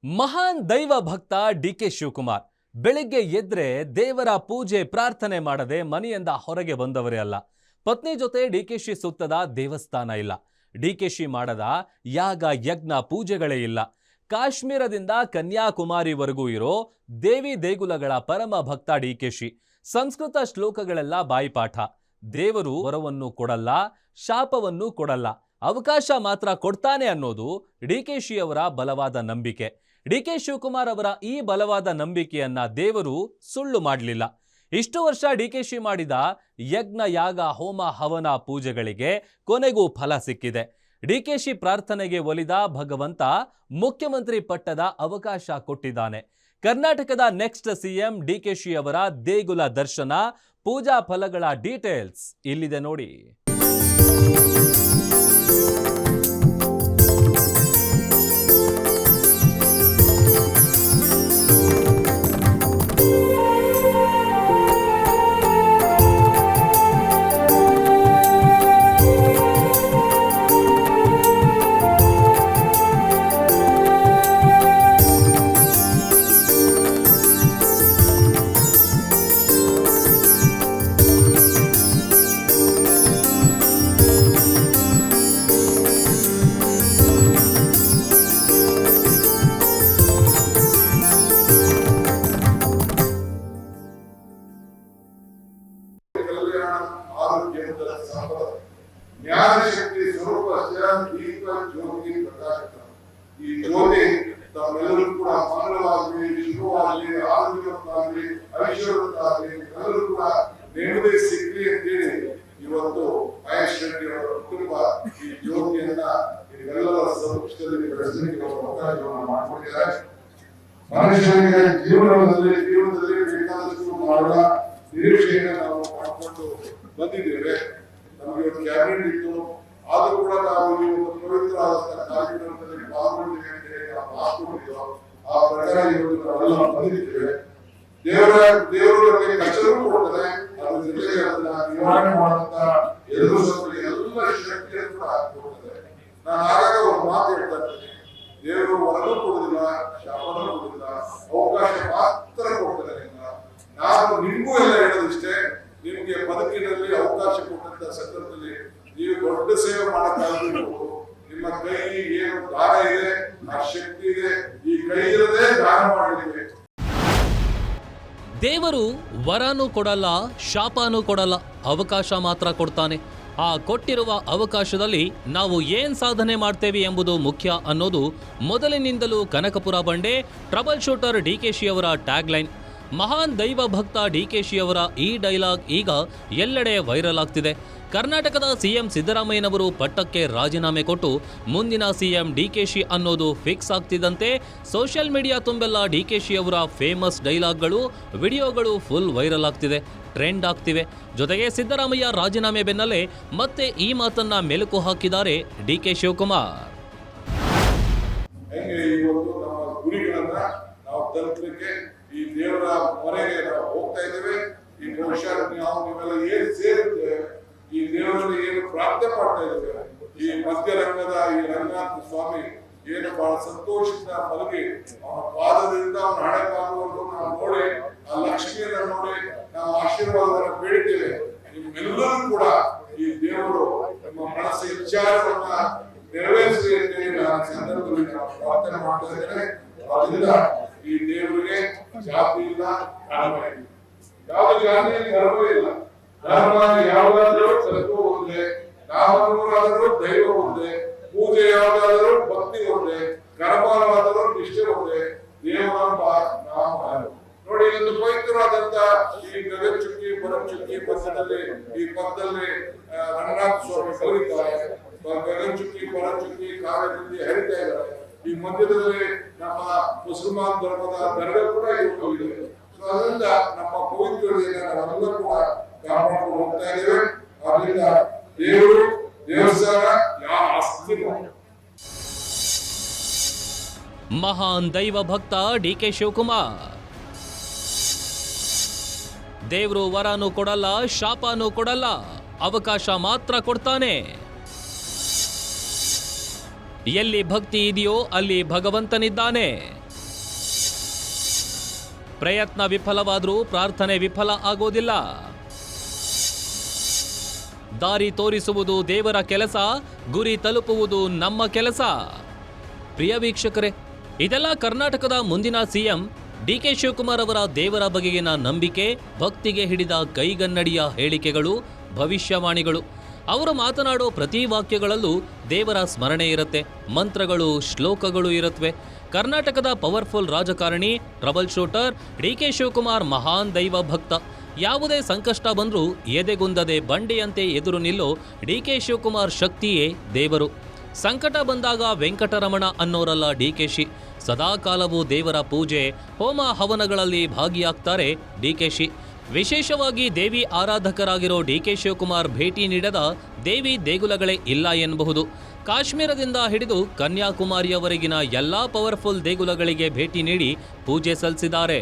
ಮಹಾನ್ ದೈವ ಭಕ್ತ ಡಿ.ಕೆ. ಶಿವಕುಮಾರ್ ಬೆಳಿಗ್ಗೆ ಎದ್ರೆ ದೇವರ ಪೂಜೆ ಪ್ರಾರ್ಥನೆ ಮಾಡದೆ ಮನೆಯಿಂದ ಹೊರಗೆ ಬಂದವರೇ ಅಲ್ಲ. ಪತ್ನಿ ಜೊತೆ ಡಿ.ಕೆ.ಶಿ ಸುತ್ತದ ದೇವಸ್ಥಾನ ಇಲ್ಲ. ಡಿ.ಕೆ.ಶಿ ಮಾಡದ ಯಾಗ ಯಜ್ಞ ಪೂಜೆಗಳೇ ಇಲ್ಲ. ಕಾಶ್ಮೀರದಿಂದ ಕನ್ಯಾಕುಮಾರಿವರೆಗೂ ಇರೋ ದೇವಿ ದೇಗುಲಗಳ ಪರಮ ಭಕ್ತ ಡಿ.ಕೆ.ಶಿ. ಸಂಸ್ಕೃತ ಶ್ಲೋಕಗಳೆಲ್ಲ ಬಾಯಿಪಾಠ. ದೇವರು ವರವನ್ನು ಕೊಡಲ್ಲ, ಶಾಪವನ್ನು ಕೊಡಲ್ಲ, ಅವಕಾಶ ಮಾತ್ರ ಕೊಡ್ತಾನೆ ಅನ್ನೋದು ಡಿ.ಕೆ.ಶಿ ಅವರ ಬಲವಾದ ನಂಬಿಕೆ. ಡಿ.ಕೆ. ಶಿವಕುಮಾರ್ ಅವರ ಈ ಬಲವಾದ ನಂಬಿಕೆಯನ್ನ ದೇವರು ಸುಳ್ಳು ಮಾಡಲಿಲ್ಲ. ಇಷ್ಟು ವರ್ಷ ಡಿ.ಕೆ.ಶಿ ಮಾಡಿದ ಯಜ್ಞ ಯಾಗ ಹೋಮ ಹವನ ಪೂಜೆಗಳಿಗೆ ಕೊನೆಗೂ ಫಲ ಸಿಕ್ಕಿದೆ. ಡಿ.ಕೆ.ಶಿ ಪ್ರಾರ್ಥನೆಗೆ ಒಲಿದ ಭಗವಂತ ಮುಖ್ಯಮಂತ್ರಿ ಪಟ್ಟದ ಅವಕಾಶ ಕೊಟ್ಟಿದ್ದಾನೆ. ಕರ್ನಾಟಕದ ನೆಕ್ಸ್ಟ್ ಸಿಎಂ ಡಿ.ಕೆ.ಶಿ ಅವರ ದೇಗುಲ ದರ್ಶನ, ಪೂಜಾ ಫಲಗಳ ಡೀಟೇಲ್ಸ್ ಇಲ್ಲಿದೆ ನೋಡಿ. ಜ್ಞಾನಶಕ್ತಿ ಸ್ವರೂಪ ದೀಪ ಜ್ಯೋತಿ ಪ್ರಕಾಶಕ. ಈ ಜ್ಯೋತಿ ತಮ್ಮೆಲ್ಲರೂ ಕೂಡ ಮಂಗಳವಾಗಲಿ, ಶುಭವಾಗಲಿ, ಆರೋಗ್ಯವಾಗಲಿ, ಐಶ್ವರ್ಯಕ್ಕಾಗಲಿ ಎಲ್ಲರೂ ಕೂಡ ನೆಮ್ಮದಿ ಸಿಗ್ಲಿ ಅಂತೇಳಿ ಇವತ್ತು ಮಹೇಶ್ ರೆಡ್ಡಿ ಅವರ ಕುಟುಂಬ ಈ ಜ್ಯೋತಿಯನ್ನ ಎಲ್ಲರ ಸಂಪುಷ್ಟದಲ್ಲಿ ಬೆಳೆಸಲಿಕ್ಕೆ ಅವಕಾಶವನ್ನು ಮಾಡಿಕೊಟ್ಟಿದ್ದಾರೆ. ಮನುಷ್ಯನಿಗೆ ಜೀವನದಲ್ಲಿ ಬೇಕಾದಷ್ಟು ಮಾಡುವ ನಿರೀಕ್ಷೆಯನ್ನು ನಾವು ಮಾಡಿಕೊಂಡು ಬಂದಿದ್ದೇವೆ. ನಮಗೆ ಒಂದು ಕ್ಯಾಬಿನೆಟ್ ಇತ್ತು, ಆದ್ರೂ ಕೂಡ ನಾವು ಈ ಒಂದು ಪವಿತ್ರವಾದಂತಹ ಕಾರ್ಯಕ್ರಮದಲ್ಲಿ ಪಾಲ್ಗೊಂಡಿದ್ದೇವೆ ಅಂತ ಹೇಳಿ ನಾವು ಮಾತುಕೊಂಡಿದ್ದೋ ಆ ಪ್ರಕಾರ ಇವತ್ತು ನಾವೆಲ್ಲ ಬಂದಿದ್ದೇವೆ. ದೇವರು ನಮಗೆ ಕಷ್ಟವೂ ಕೊಡ್ತಾರೆ, ಅದ್ರ ಜೊತೆಗೆ ಅದನ್ನ ನಿವಾರಣೆ ಮಾಡುವಂತಹ ಎದುರಿಸೋರಿಗೆ ಎಲ್ಲ ಶಕ್ತಿಯನ್ನು ಕೂಡ ಕೊಡ್ತಾರೆ. ನಾನು ಆಗಾಗ ಒಂದು ಮಾತು ಹೇಳ್ತಾ ಇರ್ತೇನೆ, ದೇವರು ವರನೂ ಕೊಡುದಿಲ್ಲ, ಶಾಪನೂ ಕೊಡುದಿಲ್ಲ, ಅವಕಾಶ ಮಾತ್ರ ಕೊಡ್ತಾರೆ. ನಾನು ನಿಮ್ಗೂ ಎಲ್ಲ ಹೇಳೋದಿಷ್ಟೇ, ನಿಮ್ಗೆ ಬದುಕಿನಲ್ಲಿ ಅವಕಾಶ ಕೊಟ್ಟಂತ ಸಂದರ್ಭದಲ್ಲಿ ನೀವು ದೊಡ್ಡ ಸೇವೆ ಮಾಡಕ್ಕಾಗಬೇಕು. ನಿಮ್ಮ ಕೈ ಏನು ದಾನ ಇದೆ, ಆ ಶಕ್ತಿ ಇದೆ, ಈ ಕೈ ಇರದೆ ದಾನ ಮಾಡಲಿದೆ. ದೇವರು ವರನೂ ಕೊಡಲ್ಲ, ಶಾಪನೂ ಕೊಡಲ್ಲ, ಅವಕಾಶ ಮಾತ್ರ ಕೊಡ್ತಾನೆ. ಆ ಕೊಟ್ಟಿರುವ ಅವಕಾಶದಲ್ಲಿ ನಾವು ಏನ್ ಸಾಧನೆ ಮಾಡ್ತೇವೆ ಎಂಬುದು ಮುಖ್ಯ ಅನ್ನೋದು ಮೊದಲಿನಿಂದಲೂ ಕನಕಪುರ ಬಂಡೆ ಟ್ರಬಲ್ ಶೂಟರ್ ಡಿ.ಕೆ.ಶಿ ಅವರ ಟ್ಯಾಗ್ ಲೈನ್. ಮಹಾನ್ ದೈವ ಭಕ್ತ ಡಿ.ಕೆ.ಶಿ ಅವರ ಈ ಡೈಲಾಗ್ ಈಗ ಎಲ್ಲೆಡೆ ವೈರಲ್ ಆಗ್ತಿದೆ. ಕರ್ನಾಟಕದ ಸಿಎಂ ಸಿದ್ದರಾಮಯ್ಯನವರು ಪಟ್ಟಕ್ಕೆ ರಾಜೀನಾಮೆ ಕೊಟ್ಟು ಮುಂದಿನ ಸಿಎಂ ಡಿ.ಕೆ.ಶಿ ಅನ್ನೋದು ಫಿಕ್ಸ್ ಆಗ್ತಿದ್ದಂತೆ ಸೋಷಿಯಲ್ ಮೀಡಿಯಾ ತುಂಬೆಲ್ಲ ಡಿ.ಕೆ.ಶಿ ಅವರ ಫೇಮಸ್ ಡೈಲಾಗ್ಗಳು, ವಿಡಿಯೋಗಳು ಫುಲ್ ವೈರಲ್ ಆಗ್ತಿದೆ, ಟ್ರೆಂಡ್ ಆಗ್ತಿವೆ. ಜೊತೆಗೆ ಸಿದ್ದರಾಮಯ್ಯ ರಾಜೀನಾಮೆ ಬೆನ್ನಲ್ಲೇ ಮತ್ತೆ ಈ ಮಾತನ್ನ ಮೆಲುಕು ಹಾಕಿದ್ದಾರೆ ಡಿ.ಕೆ. ಶಿವಕುಮಾರ್. ಈ ದೇವರ ಮೊರೆಗೆ ನಾವು ಹೋಗ್ತಾ ಇದ್ದೇವೆ. ಈ ಬಹುಶಃ ನೀವೆಲ್ಲ ಏನ್ ಸೇರುತ್ತೆ, ಈ ದೇವರಲ್ಲಿ ಏನು ಪ್ರಾರ್ಥನೆ ಮಾಡ್ತಾ ಇದ್ದೇವೆ, ಈ ಮಧ್ಯರಂಗದ ಈ ರಂಗನಾಥ ಸ್ವಾಮಿ ಏನು ಬಹಳ ಸಂತೋಷದಿಂದ ಮಲಗಿ ಅವನ ಪಾದದಿಂದ ಅವನ ಹಣೆ ಕಾಲುವನ್ನು ನಾವು ನೋಡಿ, ಆ ಲಕ್ಷ್ಮಿಯನ್ನ ನೋಡಿ ನಾವು ಆಶೀರ್ವಾದವನ್ನು ಬೇಡಿದ್ದೇವೆ. ನಿಮ್ಮೆಲ್ಲರೂ ಕೂಡ ಈ ದೇವರು ನಮ್ಮ ಮನಸ್ಸು ವಿಚಾರವನ್ನ ನೆರವೇರಿಸಲಿ ಅಂತ ಹೇಳಿ ನಾನು ಸಂದರ್ಭದಲ್ಲಿ ನಾವು ಪ್ರಾರ್ಥನೆ ಮಾಡ್ತಾ ಇದ್ದೇನೆ. ಅದರಿಂದ ಈ ದೇವರಿಗೆ ಜಾತಿ ಇಲ್ಲ, ಧರ್ಮ ಇಲ್ಲ, ಯಾವ ಜಾತಿಯಲ್ಲಿ ಧರ್ಮ ಇಲ್ಲ. ಧರ್ಮ ಯಾವುದಾದ್ರೂ ಸತ್ವ ಒಂದೇ, ನಾಮಕೂರಾದರೂ ದೈವ ಒಂದೇ, ಪೂಜೆ ಯಾವುದಾದರೂ ಭಕ್ತಿ ಒಂದೇ, ಕರ್ಮವಾದರೂ ನಿಷ್ಠೆ ಒಂದೇ, ದೇವರ ನಾಮ ನೋಡಿ. ಒಂದು ಪವಿತ್ರವಾದಂತ ಈ ಗಗನಚುಕ್ಕಿ ಪರಮಚುಕ್ಕಿ ಪಕ್ಕದಲ್ಲಿ ಈ ಪಕ್ಕದಲ್ಲಿ ರಂಗನಾಥ ಸ್ವಾಮಿ ಕಲಿತಾರೆ. ಗಗನಚುಕ್ಕಿ ಪರಮಚುಕ್ಕಿ ಕಾವ್ಯದಲ್ಲಿ ಹರಿತಾ ಇದ್ದಾರೆ. ಈ ಮಧ್ಯದಲ್ಲಿ ನಮ್ಮ ಮುಸಲ್ಮಾನ್ ಧರ್ಮದ ದರ್ಗಾ ಕೂಡ ಇದೆ. ಅದರಿಂದ ನಮ್ಮ ಪವಿತ್ರತೆಯನ್ನು ನಾವೆಲ್ಲ ಕೂಡ ಕಾಪಾಡಿಕೊಂಡು ಹೋಗ್ತಾ ಇದ್ದೇವೆ. ಅದರಿಂದ ದೇವರು ದೇವಸ್ಥಾನ ಯಾವ ಆಸ್ತಿ. ಮಹಾನ್ ದೈವ ಭಕ್ತ ಡಿ.ಕೆ. ಶಿವಕುಮಾರ್ ದೇವರು ವರನೂ ಕೊಡಲ್ಲ, ಶಾಪನೂ ಕೊಡಲ್ಲ, ಅವಕಾಶ ಮಾತ್ರ ಕೊಡ್ತಾನೆ. ಎಲ್ಲಿ ಭಕ್ತಿ ಇದೆಯೋ ಅಲ್ಲಿ ಭಗವಂತನಿದ್ದಾನೆ. ಪ್ರಯತ್ನ ವಿಫಲವಾದರೂ ಪ್ರಾರ್ಥನೆ ವಿಫಲ ಆಗೋದಿಲ್ಲ. ದಾರಿ ತೋರಿಸುವುದು ದೇವರ ಕೆಲಸ, ಗುರಿ ತಲುಪುವುದು ನಮ್ಮ ಕೆಲಸ. ಪ್ರಿಯ ವೀಕ್ಷಕರೇ, ಇದೆಲ್ಲ ಕರ್ನಾಟಕದ ಮುಂದಿನ ಸಿಎಂ ಡಿಕೆ ಶಿವಕುಮಾರ್ ಅವರ ದೇವರ ಬಗೆಗಿನ ನಂಬಿಕೆ, ಭಕ್ತಿಗೆ ಹಿಡಿದ ಕೈಗನ್ನಡಿಯ ಹೇಳಿಕೆಗಳು, ಭವಿಷ್ಯವಾಣಿಗಳು. ಅವರು ಮಾತನಾಡೋ ಪ್ರತಿ ವಾಕ್ಯಗಳಲ್ಲೂ ದೇವರ ಸ್ಮರಣೆ ಇರುತ್ತೆ, ಮಂತ್ರಗಳು, ಶ್ಲೋಕಗಳು ಇರುತ್ತವೆ. ಕರ್ನಾಟಕದ ಪವರ್ಫುಲ್ ರಾಜಕಾರಣಿ, ಟ್ರಬಲ್ ಶೂಟರ್ ಡಿಕೆ ಶಿವಕುಮಾರ್ ಮಹಾನ್ ದೈವ ಭಕ್ತ. ಯಾವುದೇ ಸಂಕಷ್ಟ ಬಂದರೂ ಎದೆಗುಂದದೆ ಬಂಡೆಯಂತೆ ಎದುರು ನಿಲ್ಲೋ ಡಿಕೆ ಶಿವಕುಮಾರ್ ಶಕ್ತಿಯೇ ದೇವರು. ಸಂಕಟ ಬಂದಾಗ ವೆಂಕಟರಮಣ ಅನ್ನೋರಲ್ಲ ಡಿಕೆಶಿ. ಸದಾಕಾಲವೂ ದೇವರ ಪೂಜೆ, ಹೋಮ ಹವನಗಳಲ್ಲಿ ಭಾಗಿಯಾಗ್ತಾರೆ ಡಿಕೆಶಿ. ವಿಶೇಷವಾಗಿ ದೇವಿ ಆರಾಧಕರಾಗಿರೋ ಡಿಕೆ ಶಿವಕುಮಾರ್ ಭೇಟಿ ನೀಡದ ದೇವಿ ದೇಗುಲಗಳೇ ಇಲ್ಲ ಎನ್ನಬಹುದು. ಕಾಶ್ಮೀರದಿಂದ ಹಿಡಿದು ಕನ್ಯಾಕುಮಾರಿಯವರೆಗಿನ ಎಲ್ಲಾ ಪವರ್ಫುಲ್ ದೇಗುಲಗಳಿಗೆ ಭೇಟಿ ನೀಡಿ ಪೂಜೆ ಸಲ್ಲಿಸಿದ್ದಾರೆ.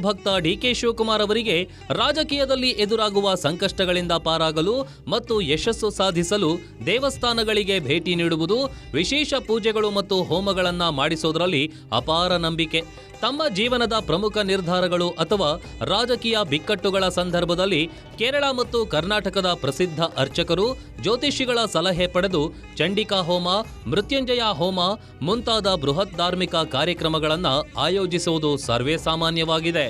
ಭಕ್ತ ಡಿಕೆ ಶಿವಕುಮಾರ್ ಅವರಿಗೆ ರಾಜಕೀಯದಲ್ಲಿ ಎದುರಾಗುವ ಸಂಕಷ್ಟಗಳಿಂದ ಪಾರಾಗಲು ಮತ್ತು ಯಶಸ್ಸು ಸಾಧಿಸಲು ದೇವಸ್ಥಾನಗಳಿಗೆ ಭೇಟಿ ನೀಡುವುದು, ವಿಶೇಷ ಪೂಜೆಗಳು ಮತ್ತು ಹೋಮಗಳನ್ನು ಮಾಡಿಸೋದ್ರಲ್ಲಿ ಅಪಾರ ನಂಬಿಕೆ. ತಮ್ಮ ಜೀವನದ ಪ್ರಮುಖ ನಿರ್ಧಾರಗಳು ಅಥವಾ ರಾಜಕೀಯ ಬಿಕ್ಕಟ್ಟುಗಳ ಸಂದರ್ಭದಲ್ಲಿ ಕೇರಳ ಮತ್ತು ಕರ್ನಾಟಕದ ಪ್ರಸಿದ್ಧ ಅರ್ಚಕರು, ಜ್ಯೋತಿಷಿಗಳ ಸಲಹೆ ಪಡೆದು ಚಂಡಿಕಾ ಹೋಮ, ಮೃತ್ಯುಂಜಯ ಹೋಮ ಮುಂತಾದ ಬೃಹತ್ ಧಾರ್ಮಿಕ ಕಾರ್ಯಕ್ರಮಗಳನ್ನು ಆಯೋಜಿಸುವುದು ಸರ್ವೇ ಸಾಮಾನ್ಯವಾಗಿದೆ.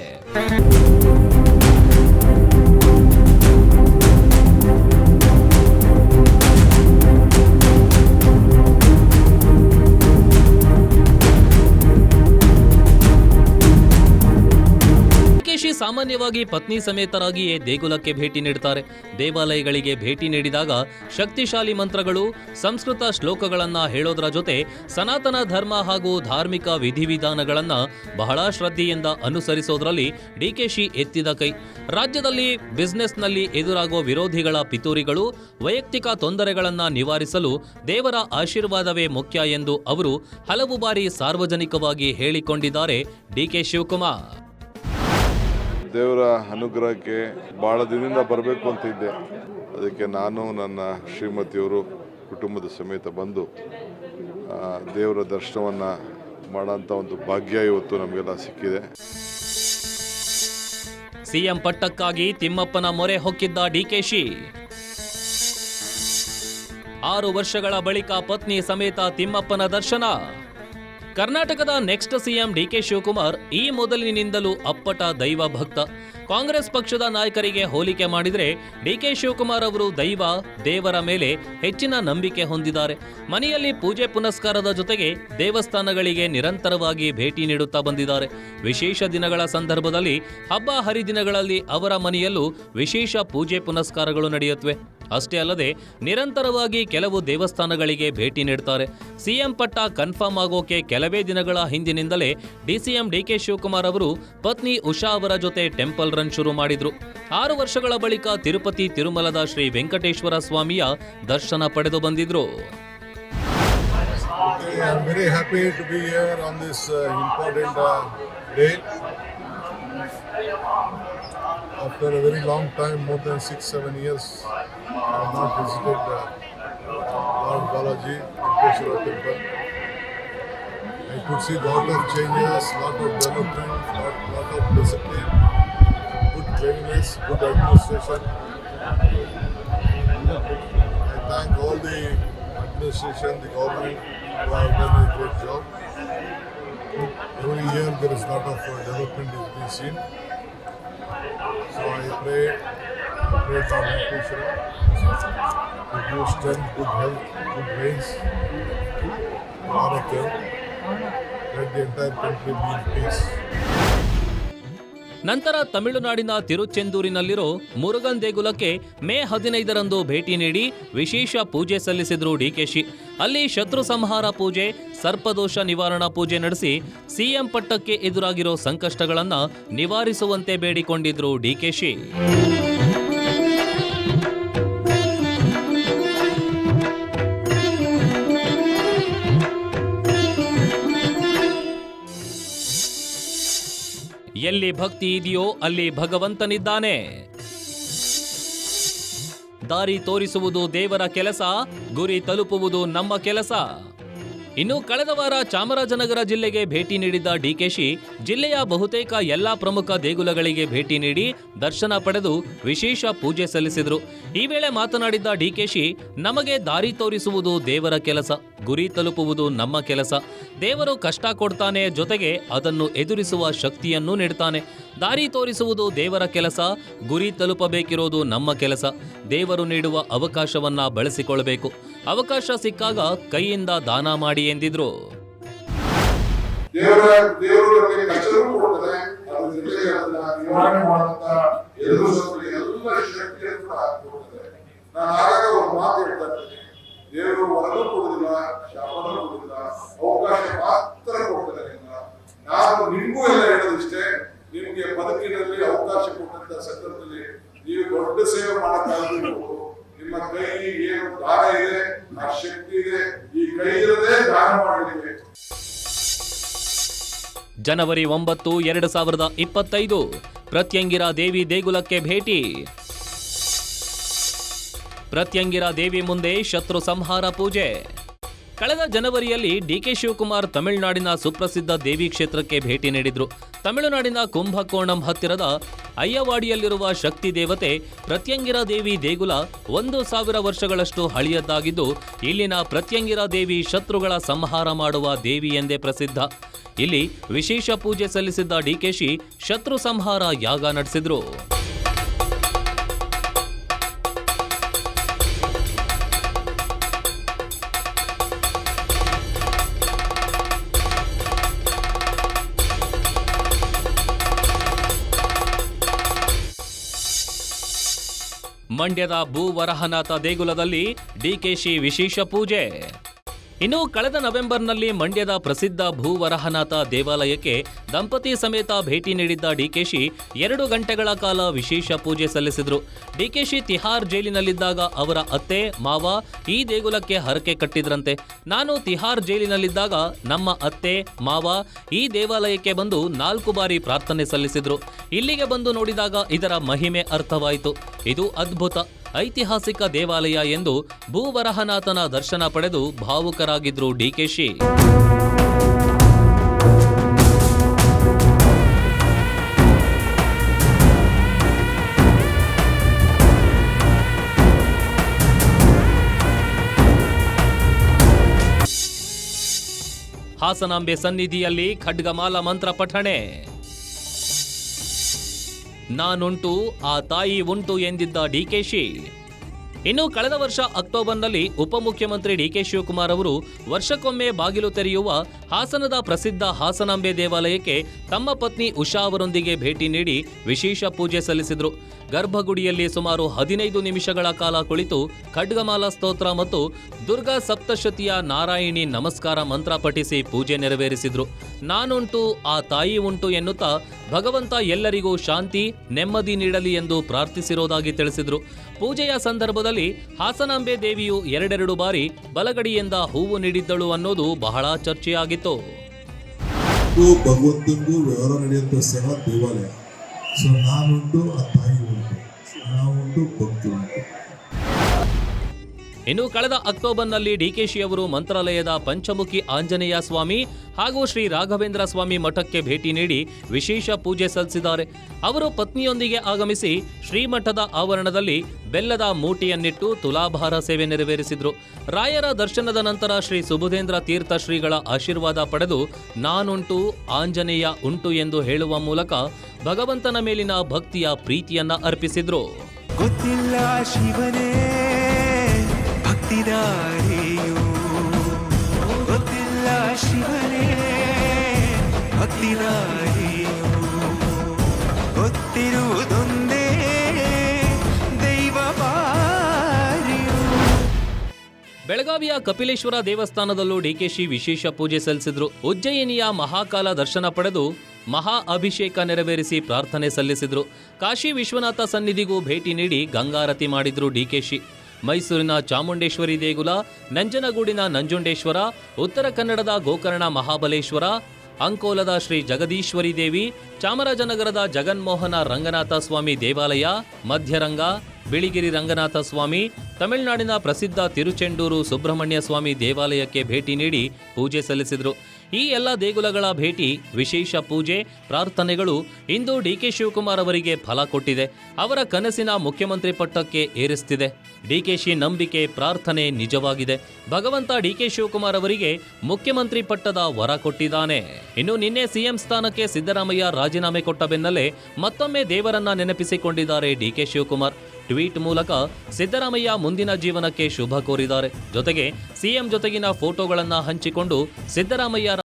ಸಾಮಾನ್ಯವಾಗಿ ಪತ್ನಿ ಸಮೇತರಾಗಿಯೇ ದೇಗುಲಕ್ಕೆ ಭೇಟಿ ನೀಡುತ್ತಾರೆ. ದೇವಾಲಯಗಳಿಗೆ ಭೇಟಿ ನೀಡಿದಾಗ ಶಕ್ತಿಶಾಲಿ ಮಂತ್ರಗಳು, ಸಂಸ್ಕೃತ ಶ್ಲೋಕಗಳನ್ನು ಹೇಳೋದರ ಜೊತೆ ಸನಾತನ ಧರ್ಮ ಹಾಗೂ ಧಾರ್ಮಿಕ ವಿಧಿವಿಧಾನಗಳನ್ನು ಬಹಳ ಶ್ರದ್ಧೆಯಿಂದ ಅನುಸರಿಸೋದ್ರಲ್ಲಿ ಡಿಕೆಶಿ ಎತ್ತಿದ ಕೈ. ರಾಜ್ಯದಲ್ಲಿ ಬಿಸ್ನೆಸ್ನಲ್ಲಿ ಎದುರಾಗುವ ವಿರೋಧಿಗಳ ಪಿತೂರಿಗಳು, ವೈಯಕ್ತಿಕ ತೊಂದರೆಗಳನ್ನು ನಿವಾರಿಸಲು ದೇವರ ಆಶೀರ್ವಾದವೇ ಮುಖ್ಯ ಎಂದು ಅವರು ಹಲವು ಬಾರಿ ಸಾರ್ವಜನಿಕವಾಗಿ ಹೇಳಿಕೊಂಡಿದ್ದಾರೆ ಡಿಕೆ ಶಿವಕುಮಾರ್. ದೇವರ ಅನುಗ್ರಹಕ್ಕೆ ಭಾಳ ದಿನದಿಂದ ಬರಬೇಕು ಅಂತ ಇದ್ದೆ. ಅದಕ್ಕೆ ನಾನು ನನ್ನ ಶ್ರೀಮತಿಯವರು ಕುಟುಂಬದ ಸಮೇತ ಬಂದು ದೇವರ ದರ್ಶನವನ್ನು ಮಾಡೋಂಥ ಒಂದು ಭಾಗ್ಯ ಇವತ್ತು ನಮಗೆಲ್ಲ ಸಿಕ್ಕಿದೆ. ಸಿಎಂ ಪಟ್ಟಕ್ಕಾಗಿ ತಿಮ್ಮಪ್ಪನ ಮೊರೆ ಹೊಕ್ಕಿದ್ದ ಡಿಕೆಶಿ. 6 ವರ್ಷಗಳ ಬಳಿಕ ಪತ್ನಿ ಸಮೇತ ತಿಮ್ಮಪ್ಪನ ದರ್ಶನ. ಕರ್ನಾಟಕದ ನೆಕ್ಸ್ಟ್ ಸಿಎಂ ಡಿಕೆ ಶಿವಕುಮಾರ್ ಈ ಮೊದಲಿನಿಂದಲೂ ಅಪ್ಪಟ ದೈವ ಭಕ್ತ. ಕಾಂಗ್ರೆಸ್ ಪಕ್ಷದ ನಾಯಕರಿಗೆ ಹೋಲಿಕೆ ಮಾಡಿದರೆ ಡಿಕೆ ಶಿವಕುಮಾರ್ ಅವರು ದೈವ, ದೇವರ ಮೇಲೆ ಹೆಚ್ಚಿನ ನಂಬಿಕೆ ಹೊಂದಿದ್ದಾರೆ. ಮನೆಯಲ್ಲಿ ಪೂಜೆ ಪುನಸ್ಕಾರದ ಜೊತೆಗೆ ದೇವಸ್ಥಾನಗಳಿಗೆ ನಿರಂತರವಾಗಿ ಭೇಟಿ ನೀಡುತ್ತಾ ಬಂದಿದ್ದಾರೆ. ವಿಶೇಷ ದಿನಗಳ ಸಂದರ್ಭದಲ್ಲಿ, ಹಬ್ಬ ಹರಿದಿನಗಳಲ್ಲಿ ಅವರ ಮನೆಯಲ್ಲೂ ವಿಶೇಷ ಪೂಜೆ ಪುನಸ್ಕಾರಗಳು ನಡೆಯುತ್ತವೆ. ಅಷ್ಟೇ ಅಲ್ಲದೆ ನಿರಂತರವಾಗಿ ಕೆಲವು ದೇವಸ್ಥಾನಗಳಿಗೆ ಭೇಟಿ ನೀಡುತ್ತಾರೆ. ಸಿಎಂ ಪಟ್ಟ ಕನ್ಫರ್ಮ್ ಆಗೋಕೆ ಕೆಲವೇ ದಿನಗಳ ಹಿಂದಿನಿಂದಲೇ ಡಿಸಿಎಂ ಡಿಕೆ ಶಿವಕುಮಾರ್ ಅವರು ಪತ್ನಿ ಉಷಾ ಅವರ ಜೊತೆ ಟೆಂಪಲ್ ರನ್ ಶುರು ಮಾಡಿದ್ರು. 6 ವರ್ಷಗಳ ಬಳಿಕ ತಿರುಪತಿ ತಿರುಮಲದ ಶ್ರೀ ವೆಂಕಟೇಶ್ವರ ಸ್ವಾಮಿಯ ದರ್ಶನ ಪಡೆದು ಬಂದಿದ್ರು. I am very happy to be here on this important day. After a very long time, more than 6-7 years, I have not visited Lord Balaji, Venkateshwara temple. I could see lot of changes, lot of development, lot of discipline, good cleanliness, good administration. I thank all the administration, the government who have done a great job. Every year there is lot of development is being seen. So I pray Lord Venkateshwara to give strength, good health, good rains to all of them. Let the entire country be in peace. ನಂತರ ತಮಿಳುನಾಡಿನ ತಿರುಚೆಂದೂರಿನಲ್ಲಿರೋ ಮುರುಗನ್ ದೇಗುಲಕ್ಕೆ ಮೇ 15ರಂದು ಭೇಟಿ ನೀಡಿ ವಿಶೇಷ ಪೂಜೆ ಸಲ್ಲಿಸಿದ್ರು ಡಿಕೆಶಿ. ಅಲ್ಲಿ ಶತ್ರು ಸಂಹಾರ ಪೂಜೆ, ಸರ್ಪದೋಷ ನಿವಾರಣಾ ಪೂಜೆ ನಡೆಸಿ ಸಿಎಂ ಪಟ್ಟಕ್ಕೆ ಎದುರಾಗಿರೋ ಸಂಕಷ್ಟಗಳನ್ನು ನಿವಾರಿಸುವಂತೆ ಬೇಡಿಕೊಂಡಿದ್ರು ಡಿಕೆಶಿ. ಎಲ್ಲಿ ಭಕ್ತಿ ಇದೆಯೋ ಅಲ್ಲಿ ಭಗವಂತನಿದ್ದಾನೆ. ದಾರಿ ತೋರಿಸುವುದು ದೇವರ ಕೆಲಸ, ಗುರಿ ತಲುಪುವುದು ನಮ್ಮ ಕೆಲಸ. ಇನ್ನು ಕಳೆದ ವಾರ ಚಾಮರಾಜನಗರ ಜಿಲ್ಲೆಗೆ ಭೇಟಿ ನೀಡಿದ್ದ ಡಿಕೆಶಿ ಜಿಲ್ಲೆಯ ಬಹುತೇಕ ಎಲ್ಲಾ ಪ್ರಮುಖ ದೇಗುಲಗಳಿಗೆ ಭೇಟಿ ನೀಡಿ ದರ್ಶನ ಪಡೆದು ವಿಶೇಷ ಪೂಜೆ ಸಲ್ಲಿಸಿದರು. ಈ ವೇಳೆ ಮಾತನಾಡಿದ್ದ ಡಿಕೆಶಿ, ನಮಗೆ ದಾರಿ ತೋರಿಸುವುದು ದೇವರ ಕೆಲಸ, ಗುರಿ ತಲುಪುವುದು ನಮ್ಮ ಕೆಲಸ. ದೇವರು ಕಷ್ಟ ಕೊಡ್ತಾನೆ, ಜೊತೆಗೆ ಅದನ್ನು ಎದುರಿಸುವ ಶಕ್ತಿಯನ್ನು ನೀಡ್ತಾನೆ. ದಾರಿ ತೋರಿಸುವುದು ದೇವರ ಕೆಲಸ, ಗುರಿ ತಲುಪಬೇಕಿರೋದು ನಮ್ಮ ಕೆಲಸ. ದೇವರು ನೀಡುವ ಅವಕಾಶವನ್ನ ಬಳಸಿಕೊಳ್ಳಬೇಕು. ಅವಕಾಶ ಸಿಕ್ಕಾಗ ಕೈಯಿಂದ ದಾನ ಮಾಡಿ ಎಂದಿದ್ರು. ದೇವರು ಕಷ್ಟವೂ ಕೊಡ್ತಾರೆ, ಅದ್ರ ಜೊತೆಗೆ ಅದನ್ನ ನಿವಾರಣೆ ಮಾಡುವಂತ ಎದುರಿಸುವ ಎಲ್ಲ ಶಕ್ತಿಯನ್ನು ಕೂಡ ಕೊಡ್ತಾರೆ. ನಾನು ಆಗಾಗ ಒಂದು ಮಾತು ಹೇಳ್ತಾ ಇರ್ತೀನಿ, ದೇವರು ವರದೂ ಕೊಡುದಿಲ್ಲ, ಶಾಪನೂ ಕೊಡುದಿಲ್ಲ, ಅವಕಾಶ ಮಾತ್ರ ಕೊಡ್ತಾರೆ. ನಾನು ನಿಮ್ಗೂ ಎಲ್ಲ ಹೇಳೋದಿಷ್ಟೇ, ನಿಮ್ಗೆ ಬದುಕಿನಲ್ಲಿ ಅವಕಾಶ ಕೊಟ್ಟಂತ ಸಂದರ್ಭದಲ್ಲಿ ನೀವು ದೊಡ್ಡ ಸೇವೆ ಮಾಡಕ್ಕಾಗಬೇಕು. ನಿಮ್ಮ ಕೈ ಏನು ದಾನ ಇದೆ, ಆ ಶಕ್ತಿ ಇದೆ, ಈ ಕೈ ಇರದೆ ದಾನ ಮಾಡಲಿದೆ. ಜನವರಿ 9, 2025 ಪ್ರತ್ಯಂಗಿರಾ ದೇವಿ ದೇಗುಲಕ್ಕೆ ಭೇಟಿ. ಪ್ರತ್ಯಂಗಿರಾ ದೇವಿ ಮುಂದೆ ಶತ್ರು ಸಂಹಾರ ಪೂಜೆ. ಕಳೆದ ಜನವರಿಯಲ್ಲಿ ಡಿಕೆ ಶಿವಕುಮಾರ್ ತಮಿಳುನಾಡಿನ ಸುಪ್ರಸಿದ್ಧ ದೇವಿ ಕ್ಷೇತ್ರಕ್ಕೆ ಭೇಟಿ ನೀಡಿದ್ರು. ತಮಿಳುನಾಡಿನ ಕುಂಭಕೋಣಂ ಹತ್ತಿರದ ಅಯ್ಯವಾಡಿಯಲ್ಲಿರುವ ಶಕ್ತಿ ದೇವತೆ ಪ್ರತ್ಯಂಗಿರಾ ದೇವಿ ದೇಗುಲ 1000 ವರ್ಷಗಳಷ್ಟು ಹಳೆಯದ್ದಾಗಿದ್ದು, ಇಲ್ಲಿನ ಪ್ರತ್ಯಂಗಿರಾ ದೇವಿ ಶತ್ರುಗಳ ಸಂಹಾರ ಮಾಡುವ ದೇವಿ ಎಂದೇ ಪ್ರಸಿದ್ಧ. ಇಲ್ಲಿ ವಿಶೇಷ ಪೂಜೆ ಸಲ್ಲಿಸಿದ್ದ ಡಿಕೆಶಿ ಶತ್ರು ಸಂಹಾರ ಯಾಗ ನಡೆಸಿದ್ರು. ಮಂಡ್ಯದ ಭೂವರಹನಾಥ ದೇಗುಲದಲ್ಲಿ ಡಿಕೆಶಿ ವಿಶೇಷ ಪೂಜೆ. ಇನ್ನು ಕಳೆದ ನವೆಂಬರ್ನಲ್ಲಿ ಮಂಡ್ಯದ ಪ್ರಸಿದ್ಧ ಭೂವರಹನಾಥ ದೇವಾಲಯಕ್ಕೆ ದಂಪತಿ ಸಮೇತ ಭೇಟಿ ನೀಡಿದ್ದ ಡಿಕೆಶಿ 2 ಗಂಟೆಗಳ ಕಾಲ ವಿಶೇಷ ಪೂಜೆ ಸಲ್ಲಿಸಿದ್ರು. ಡಿಕೆಶಿ ತಿಹಾರ್ ಜೈಲಿನಲ್ಲಿದ್ದಾಗ ಅವರ ಅತ್ತೆ ಮಾವ ಈ ದೇಗುಲಕ್ಕೆ ಹರಕೆ ಕಟ್ಟಿದ್ರಂತೆ. ನಾನು ತಿಹಾರ್ ಜೈಲಿನಲ್ಲಿದ್ದಾಗ ನಮ್ಮ ಅತ್ತೆ ಮಾವ ಈ ದೇವಾಲಯಕ್ಕೆ ಬಂದು 4 ಬಾರಿ ಪ್ರಾರ್ಥನೆ ಸಲ್ಲಿಸಿದ್ರು. ಇಲ್ಲಿಗೆ ಬಂದು ನೋಡಿದಾಗ ಇದರ ಮಹಿಮೆ ಅರ್ಥವಾಯಿತು. ಇದು ಅದ್ಭುತ, ಐತಿಹಾಸಿಕ ದೇವಾಲಯ ಎಂದು ಭೂವರಹನಾಥನ ದರ್ಶನ ಪಡೆದು ಭಾವುಕರಾಗಿದ್ರು ಡಿಕೆಶಿ. ಹಾಸನಾಂಬೆ ಸನ್ನಿಧಿಯಲ್ಲಿ ಖಡ್ಗಮಾಲ ಮಂತ್ರ ಪಠಣೆ. ನಾನುಂಟು ಆ ತಾಯಿ ಉಂಟು ಎಂದಿದ್ದ ಡಿಕೆಶಿ. ಇನ್ನು ಕಳೆದ ವರ್ಷ ಅಕ್ಟೋಬರ್ನಲ್ಲಿ ಉಪಮುಖ್ಯಮಂತ್ರಿ ಡಿಕೆ ಶಿವಕುಮಾರ್ ಅವರು ವರ್ಷಕ್ಕೊಮ್ಮೆ ಬಾಗಿಲು ತೆರೆಯುವ ಹಾಸನದ ಪ್ರಸಿದ್ಧ ಹಾಸನಾಂಬೆ ದೇವಾಲಯಕ್ಕೆ ತಮ್ಮ ಪತ್ನಿ ಉಷಾ ಅವರೊಂದಿಗೆ ಭೇಟಿ ನೀಡಿ ವಿಶೇಷ ಪೂಜೆ ಸಲ್ಲಿಸಿದ್ರು. ಗರ್ಭಗುಡಿಯಲ್ಲಿ ಸುಮಾರು 15 ನಿಮಿಷಗಳ ಕಾಲ ಕುಳಿತು ಖಡ್ಗಮಾಲ ಸ್ತೋತ್ರ ಮತ್ತು ದುರ್ಗಾ ಸಪ್ತಶತಿಯ ನಾರಾಯಣಿ ನಮಸ್ಕಾರ ಮಂತ್ರ ಪಠಿಸಿ ಪೂಜೆ ನೆರವೇರಿಸಿದ್ರು. ನಾನುಂಟು ಆ ತಾಯಿ ಉಂಟು ಎನ್ನುತ್ತಾ ಭಗವಂತ ಎಲ್ಲರಿಗೂ ಶಾಂತಿ ನೆಮ್ಮದಿ ನೀಡಲಿ ಎಂದು ಪ್ರಾರ್ಥಿಸಿರೋದಾಗಿ ತಿಳಿಸಿದ್ರು. ಪೂಜೆಯ ಸಂದರ್ಭದಲ್ಲಿ ಹಾಸನಾಂಬೆ ದೇವಿಯು 2 ಬಾರಿ ಬಲಗಡಿಯಿಂದ ಹೂವು ನೀಡಿದ್ದಳು ಅನ್ನೋದು ಬಹಳ ಚರ್ಚೆಯಾಗಿತ್ತು. ಭಗವಂತನಿಗೂ ವ್ಯವಹಾರ ನಡೆಯುವಂತ ಸ್ಥಳ ದೇವಾಲಯ. ಸೊ ನಾನುಂಟು ಆ ತಾಯಿ ಉಂಟು, ನಾವುಂಟು ಭಕ್ತಿ ಉಂಟು. ಇನ್ನು ಕಳೆದ ಅಕ್ಟೋಬರ್ನಲ್ಲಿ ಡಿಕೆಶಿ ಅವರು ಮಂತ್ರಾಲಯದ ಪಂಚಮುಖಿ ಆಂಜನೇಯ ಸ್ವಾಮಿ ಹಾಗೂ ಶ್ರೀ ರಾಘವೇಂದ್ರ ಸ್ವಾಮಿ ಮಠಕ್ಕೆ ಭೇಟಿ ನೀಡಿ ವಿಶೇಷ ಪೂಜೆ ಸಲ್ಲಿಸಿದ್ದಾರೆ. ಅವರು ಪತ್ನಿಯೊಂದಿಗೆ ಆಗಮಿಸಿ ಶ್ರೀಮಠದ ಆವರಣದಲ್ಲಿ ಬೆಲ್ಲದ ಮೂಟಿಯನ್ನಿಟ್ಟು ತುಲಾಭಾರ ಸೇವೆ ನೆರವೇರಿಸಿದ್ರು. ರಾಯರ ದರ್ಶನದ ನಂತರ ಶ್ರೀ ಸುಬುಧೇಂದ್ರ ತೀರ್ಥ ಶ್ರೀಗಳ ಆಶೀರ್ವಾದ ಪಡೆದು ನಾನುಂಟು ಆಂಜನೇಯ ಉಂಟು ಎಂದು ಹೇಳುವ ಮೂಲಕ ಭಗವಂತನ ಮೇಲಿನ ಭಕ್ತಿಯ ಪ್ರೀತಿಯನ್ನ ಅರ್ಪಿಸಿದ್ರು. ಗೊತ್ತಿಲ್ಲ ಶಿವನೇ ಭಕ್ತಿದಾರಿಯು, ಗೊತ್ತಿಲ್ಲ ಶಿವನೇ ಭಕ್ತಿದಾರಿಯು, ಗೊತ್ತಿರುವುದೊಂದೇ ದೈವ ಬಾರಿಯು. ಬೆಳಗಾವಿಯ ಕಪಿಲೇಶ್ವರ ದೇವಸ್ಥಾನದಲ್ಲೂ ಡಿಕೆಶಿ ವಿಶೇಷ ಪೂಜೆ ಸಲ್ಲಿಸಿದ್ರು. ಉಜ್ಜಯಿನಿಯ ಮಹಾಕಾಲ ದರ್ಶನ ಪಡೆದು ಮಹಾ ಅಭಿಷೇಕ ನೆರವೇರಿಸಿ ಪ್ರಾರ್ಥನೆ ಸಲ್ಲಿಸಿದ್ರು. ಕಾಶಿ ವಿಶ್ವನಾಥ ಸನ್ನಿಧಿಗೂ ಭೇಟಿ ನೀಡಿ ಗಂಗಾರತಿ ಮಾಡಿದ್ರು ಡಿಕೆಶಿ. ಮೈಸೂರಿನ ಚಾಮುಂಡೇಶ್ವರಿ ದೇಗುಲ, ನಂಜನಗೂಡಿನ ನಂಜುಂಡೇಶ್ವರ, ಉತ್ತರ ಕನ್ನಡದ ಗೋಕರ್ಣ ಮಹಾಬಲೇಶ್ವರ, ಅಂಕೋಲದ ಶ್ರೀ ಜಗದೀಶ್ವರಿ ದೇವಿ, ಚಾಮರಾಜನಗರದ ಜಗನ್ಮೋಹನ ರಂಗನಾಥ ಸ್ವಾಮಿ ದೇವಾಲಯ, ಮಧ್ಯರಂಗ, ಬಿಳಿಗಿರಿ ರಂಗನಾಥ ಸ್ವಾಮಿ, ತಮಿಳುನಾಡಿನ ಪ್ರಸಿದ್ಧ ತಿರುಚೆಂಡೂರು ಸುಬ್ರಹ್ಮಣ್ಯ ಸ್ವಾಮಿ ದೇವಾಲಯಕ್ಕೆ ಭೇಟಿ ನೀಡಿ ಪೂಜೆ ಸಲ್ಲಿಸಿದರು. ಈ ಎಲ್ಲ ದೇಗುಲಗಳ ಭೇಟಿ, ವಿಶೇಷ ಪೂಜೆ, ಪ್ರಾರ್ಥನೆಗಳು ಇಂದು ಡಿಕೆ ಶಿವಕುಮಾರ್ ಅವರಿಗೆ ಫಲ ಕೊಟ್ಟಿದೆ. ಅವರ ಕನಸಿನ ಮುಖ್ಯಮಂತ್ರಿ ಪಟ್ಟಕ್ಕೆ ಏರಿಸ್ತಿದೆ. ಡಿಕೆಶಿ ನಂಬಿಕೆ, ಪ್ರಾರ್ಥನೆ ನಿಜವಾಗಿದೆ. ಭಗವಂತ ಡಿಕೆ ಶಿವಕುಮಾರ್ ಅವರಿಗೆ ಮುಖ್ಯಮಂತ್ರಿ ಪಟ್ಟದ ವರ ಕೊಟ್ಟಿದ್ದಾನೆ. ಇನ್ನು ನಿನ್ನೆ ಸಿಎಂ ಸ್ಥಾನಕ್ಕೆ ಸಿದ್ದರಾಮಯ್ಯ ರಾಜೀನಾಮೆ ಕೊಟ್ಟ ಬೆನ್ನಲ್ಲೇ ಮತ್ತೊಮ್ಮೆ ದೇವರನ್ನ ನೆನಪಿಸಿಕೊಂಡಿದ್ದಾರೆ ಡಿಕೆ ಶಿವಕುಮಾರ್. ಟ್ವೀಟ್ ಮೂಲಕ ಸಿದ್ದರಾಮಯ್ಯ ಮುಂದಿನ ಜೀವನಕ್ಕೆ ಶುಭ ಕೋರಿದ್ದಾರೆ. ಜೊತೆಗೆ ಸಿಎಂ ಜೊತೆಗಿನ ಫೋಟೋಗಳನ್ನ ಹಂಚಿಕೊಂಡು ಸಿದ್ದರಾಮಯ್ಯ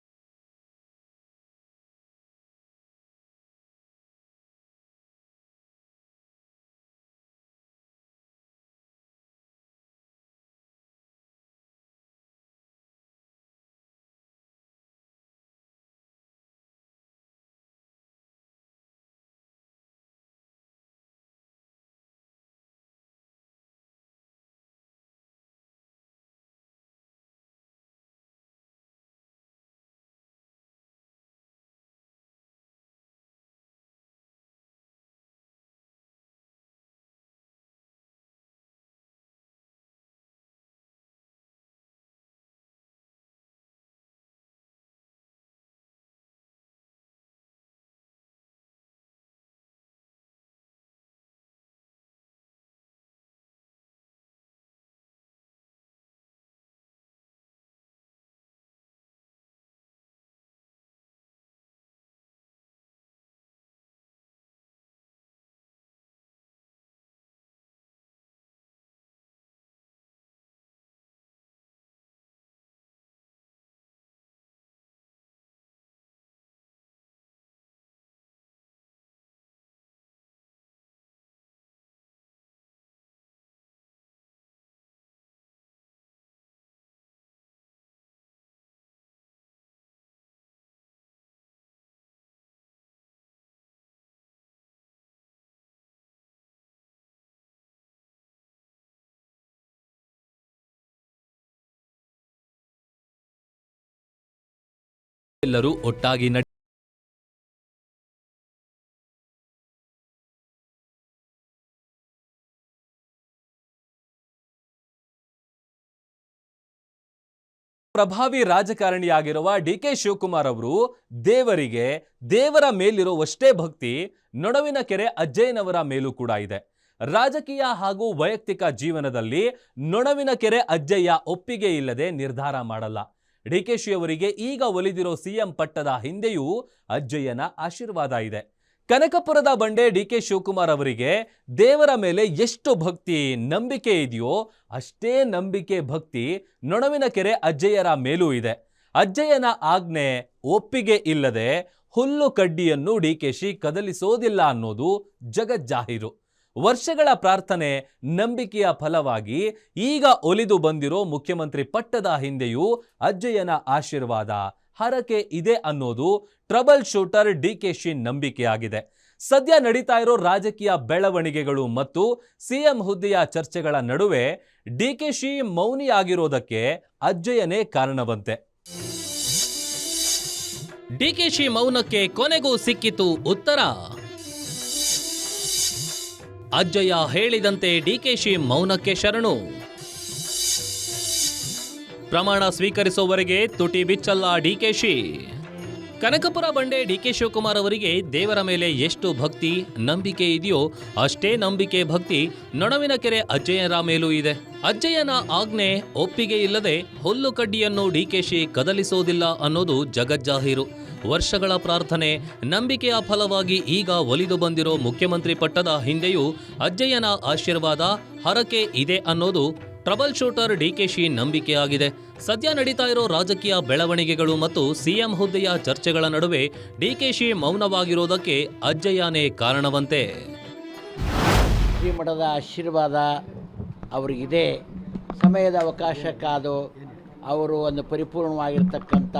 ಎಲ್ಲರೂ ಒಟ್ಟಾಗಿ ಪ್ರಭಾವಿ ರಾಜಕಾರಣಿಯಾಗಿರುವ ಡಿಕೆ ಶಿವಕುಮಾರ್ ಅವರು ದೇವರಿಗೆ, ದೇವರ ಮೇಲಿರುವಷ್ಟೇ ಭಕ್ತಿ ನೊಣವಿನ ಕೆರೆ ಅಜ್ಜಯ್ಯನವರ ಮೇಲೂ ಕೂಡ ಇದೆ. ರಾಜಕೀಯ ಹಾಗೂ ವೈಯಕ್ತಿಕ ಜೀವನದಲ್ಲಿ ನೊಣವಿನ ಕೆರೆ ಅಜ್ಜಯ್ಯ ಒಪ್ಪಿಗೆ ಇಲ್ಲದೆ ನಿರ್ಧಾರ ಮಾಡಲ್ಲ. ಡಿಕೆಶಿ ಅವರಿಗೆ ಈಗ ಒಲಿದಿರೋ ಸಿಎಂ ಪಟ್ಟದ ಹಿಂದೆಯೂ ಅಜ್ಜಯ್ಯನ ಆಶೀರ್ವಾದ ಇದೆ. ಕನಕಪುರದ ಬಂಡೆ ಡಿಕೆ ಶಿವಕುಮಾರ್ ಅವರಿಗೆ ದೇವರ ಮೇಲೆ ಎಷ್ಟು ಭಕ್ತಿ, ನಂಬಿಕೆ ಇದೆಯೋ ಅಷ್ಟೇ ನಂಬಿಕೆ, ಭಕ್ತಿ ನೊಣವಿನ ಕೆರೆ ಅಜ್ಜಯ್ಯರ ಮೇಲೂ ಇದೆ. ಅಜ್ಜಯ್ಯನ ಆಜ್ಞೆ, ಒಪ್ಪಿಗೆ ಇಲ್ಲದೆ ಹುಲ್ಲು ಕಡ್ಡಿಯನ್ನು ಡಿಕೆಶಿ ಕದಲಿಸೋದಿಲ್ಲ ಅನ್ನೋದು ಜಗಜ್ಜಾಹೀರು. ವರ್ಷಗಳ ಪ್ರಾರ್ಥನೆ, ನಂಬಿಕೆಯ ಫಲವಾಗಿ ಈಗ ಒಲಿದು ಬಂದಿರೋ ಮುಖ್ಯಮಂತ್ರಿ ಪಟ್ಟದ ಹಿಂದೆಯೂ ಅಜ್ಜಯ್ಯನ ಆಶೀರ್ವಾದ, ಹರಕೆ ಇದೆ ಅನ್ನೋದು ಟ್ರಬಲ್ ಶೂಟರ್ ಡಿಕೆಶಿ ನಂಬಿಕೆಯಾಗಿದೆ. ಸದ್ಯ ನಡೀತಾ ಇರೋ ರಾಜಕೀಯ ಬೆಳವಣಿಗೆಗಳು ಮತ್ತು ಸಿಎಂ ಹುದ್ದೆಯ ಚರ್ಚೆಗಳ ನಡುವೆ ಡಿಕೆಶಿ ಮೌನಿಯಾಗಿರೋದಕ್ಕೆ ಅಜ್ಜಯ್ಯನೇ ಕಾರಣವಂತೆ. ಡಿಕೆಶಿ ಮೌನಕ್ಕೆ ಕೊನೆಗೂ ಸಿಕ್ಕಿತು ಉತ್ತರ. ಅಜ್ಜಯ್ಯ ಹೇಳಿದಂತೆ ಡಿಕೆಶಿ ಮೌನಕ್ಕೆ ಶರಣು. ಪ್ರಮಾಣ ಸ್ವೀಕರಿಸುವವರೆಗೆ ತುಟಿ ಬಿಚ್ಚಲ್ಲ ಡಿಕೆಶಿ. ಕನಕಪುರ ಬಂಡೆ ಡಿಕೆ ಶಿವಕುಮಾರ್ ಅವರಿಗೆ ದೇವರ ಮೇಲೆ ಎಷ್ಟು ಭಕ್ತಿ, ನಂಬಿಕೆ ಇದೆಯೋ ಅಷ್ಟೇ ನಂಬಿಕೆ, ಭಕ್ತಿ ನೊಣವಿನ ಕೆರೆ ಅಜ್ಜಯ್ಯರ ಮೇಲೂ ಇದೆ. ಅಜ್ಜಯ್ಯನ ಆಜ್ಞೆ, ಒಪ್ಪಿಗೆ ಇಲ್ಲದೆ ಹುಲ್ಲು ಕಡ್ಡಿಯನ್ನು ಡಿಕೆಶಿ ಕದಲಿಸೋದಿಲ್ಲ ಅನ್ನೋದು ಜಗಜ್ಜಾಹೀರು. ವರ್ಷಗಳ ಪ್ರಾರ್ಥನೆ, ನಂಬಿಕೆಯ ಫಲವಾಗಿ ಈಗ ಒಲಿದು ಬಂದಿರೋ ಮುಖ್ಯಮಂತ್ರಿ ಪಟ್ಟದ ಹಿಂದೆಯೂ ಅಜ್ಜಯ್ಯನ ಆಶೀರ್ವಾದ, ಹರಕೆ ಇದೆ ಅನ್ನೋದು ಟ್ರಬಲ್ ಶೂಟರ್ ಡಿಕೆಶಿ ನಂಬಿಕೆಯಾಗಿದೆ. ಸದ್ಯ ನಡೀತಾ ಇರೋ ರಾಜಕೀಯ ಬೆಳವಣಿಗೆಗಳು ಮತ್ತು ಸಿಎಂ ಹುದ್ದೆಯ ಚರ್ಚೆಗಳ ನಡುವೆ ಡಿಕೆಶಿ ಮೌನವಾಗಿರೋದಕ್ಕೆ ಅಜ್ಜಯ್ಯನೇ ಕಾರಣವಂತೆ. ಶ್ರೀಮಠದ ಆಶೀರ್ವಾದ ಅವರಿಗಿದೆ. ಸಮಯದ ಅವಕಾಶ ಕಾದು ಅವರು ಒಂದು ಪರಿಪೂರ್ಣವಾಗಿರ್ತಕ್ಕಂಥ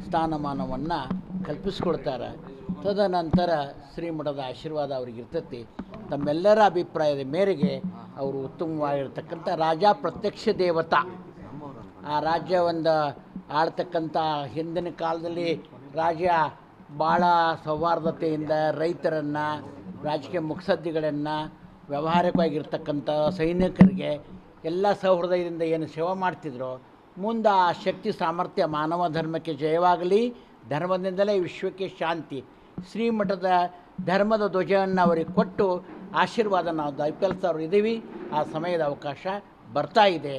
ಸ್ಥಾನಮಾನವನ್ನು ಕಲ್ಪಿಸ್ಕೊಳ್ತಾರೆ. ತದನಂತರ ಶ್ರೀಮಠದ ಆಶೀರ್ವಾದ ಅವ್ರಿಗಿರ್ತೈತಿ. ತಮ್ಮೆಲ್ಲರ ಅಭಿಪ್ರಾಯದ ಮೇರೆಗೆ ಅವರು ಉತ್ತಮವಾಗಿರ್ತಕ್ಕಂಥ ರಾಜ, ಪ್ರತ್ಯಕ್ಷ ದೇವತಾ. ಆ ರಾಜ್ಯ ಒಂದು ಆಳ್ತಕ್ಕಂಥ ಹಿಂದಿನ ಕಾಲದಲ್ಲಿ ರಾಜ್ಯ ಭಾಳ ಸೌಹಾರ್ದತೆಯಿಂದ ರೈತರನ್ನು, ರಾಜಕೀಯ ಮುತ್ಸದ್ದಿಗಳನ್ನು, ವ್ಯಾವಹಾರಿಕವಾಗಿರ್ತಕ್ಕಂಥ ಸೈನಿಕರಿಗೆ ಎಲ್ಲ ಸೌಹೃದಯದಿಂದ ಏನು ಸೇವೆ ಮಾಡ್ತಿದ್ರು, ಮುಂದೆ ಆ ಶಕ್ತಿ ಸಾಮರ್ಥ್ಯ ಮಾನವ ಧರ್ಮಕ್ಕೆ ಜಯವಾಗಲಿ, ಧರ್ಮದಿಂದಲೇ ವಿಶ್ವಕ್ಕೆ ಶಾಂತಿ, ಶ್ರೀಮಠದ ಧರ್ಮದ ಧ್ವಜವನ್ನು ಅವರಿಗೆ ಕೊಟ್ಟು ಆಶೀರ್ವಾದ ನಾವು ದಯಪಾಲಿಸೋರು ಇದ್ದೀವಿ. ಆ ಸಮಯದ ಅವಕಾಶ ಬರ್ತಾ ಇದೆ.